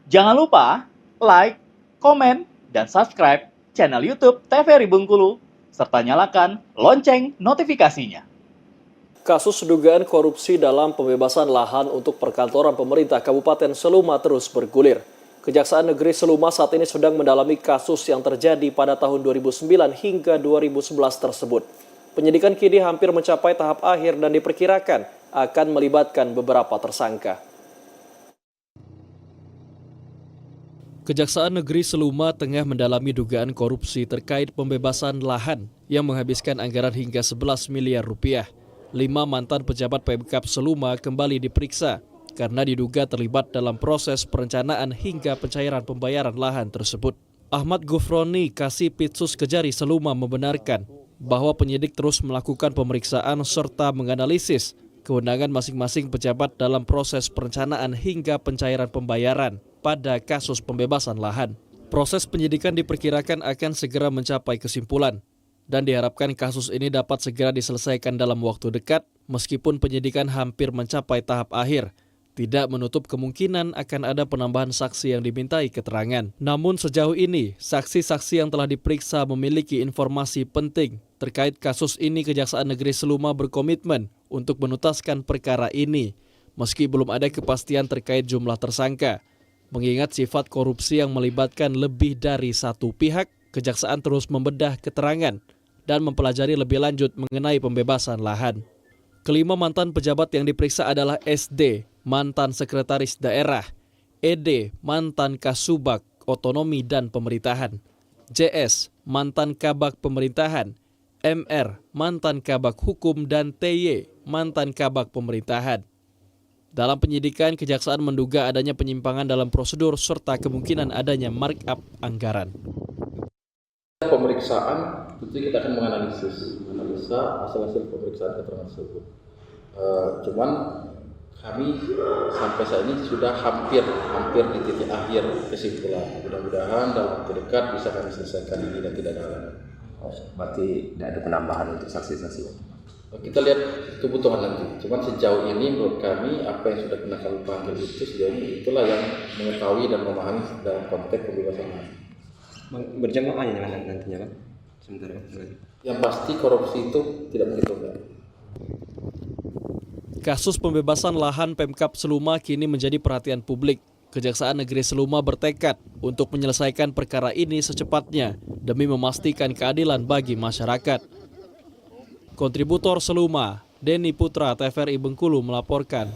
Jangan lupa like, komen, dan subscribe channel YouTube TVRI Bengkulu, serta nyalakan lonceng notifikasinya. Kasus dugaan korupsi dalam pembebasan lahan untuk perkantoran pemerintah Kabupaten Seluma terus bergulir. Kejaksaan Negeri Seluma saat ini sedang mendalami kasus yang terjadi pada tahun 2009 hingga 2011 tersebut. Penyidikan kini hampir mencapai tahap akhir dan diperkirakan akan melibatkan beberapa tersangka. Kejaksaan Negeri Seluma tengah mendalami dugaan korupsi terkait pembebasan lahan yang menghabiskan anggaran hingga 11 miliar rupiah. 5 mantan pejabat Pemkab Seluma kembali diperiksa karena diduga terlibat dalam proses perencanaan hingga pencairan pembayaran lahan tersebut. Ahmad Gufroni, Kasipitsus Kejari Seluma membenarkan bahwa penyidik terus melakukan pemeriksaan serta menganalisis kewenangan masing-masing pejabat dalam proses perencanaan hingga pencairan pembayaran pada kasus pembebasan lahan. Proses penyidikan diperkirakan akan segera mencapai kesimpulan dan diharapkan kasus ini dapat segera diselesaikan dalam waktu dekat meskipun penyidikan hampir mencapai tahap akhir. Tidak menutup kemungkinan akan ada penambahan saksi yang dimintai keterangan. Namun sejauh ini, saksi-saksi yang telah diperiksa memiliki informasi penting terkait kasus ini. Kejaksaan Negeri Seluma berkomitmen untuk menuntaskan perkara ini, meski belum ada kepastian terkait jumlah tersangka. Mengingat sifat korupsi yang melibatkan lebih dari satu pihak, Kejaksaan terus membedah keterangan dan mempelajari lebih lanjut mengenai pembebasan lahan. Kelima mantan pejabat yang diperiksa adalah SD, mantan sekretaris daerah, ED, mantan Kasubag, Otonomi dan Pemerintahan, JS, mantan Kabag Pemerintahan, MR, mantan Kabag Hukum, dan TY, mantan Kabag Pemerintahan. Dalam penyidikan, Kejaksaan menduga adanya penyimpangan dalam prosedur serta kemungkinan adanya markup anggaran. Pemeriksaan tentu kita akan menganalisa hasil-hasil pemeriksaan keterangan tersebut. Cuman kami sampai saat ini sudah hampir di titik akhir kesimpulan. Mudah-mudahan dalam waktu dekat bisa kami selesaikan ini dan tidak ada halangan. Berarti tidak ada penambahan untuk saksi-saksi? Kita lihat kebutuhan nanti. Cuman sejauh ini menurut kami apa yang sudah kena kami panggil itu sejauh ini itulah yang mengetahui dan memahami dalam konteks pembebasan lahan. Berjamaah ya nantinya Pak? Sebentar ya. Yang pasti korupsi itu tidak begitu enggak. Kasus pembebasan lahan Pemkab Seluma kini menjadi perhatian publik. Kejaksaan Negeri Seluma bertekad untuk menyelesaikan perkara ini secepatnya demi memastikan keadilan bagi masyarakat. Kontributor Seluma, Denny Putra, TVRI Bengkulu melaporkan.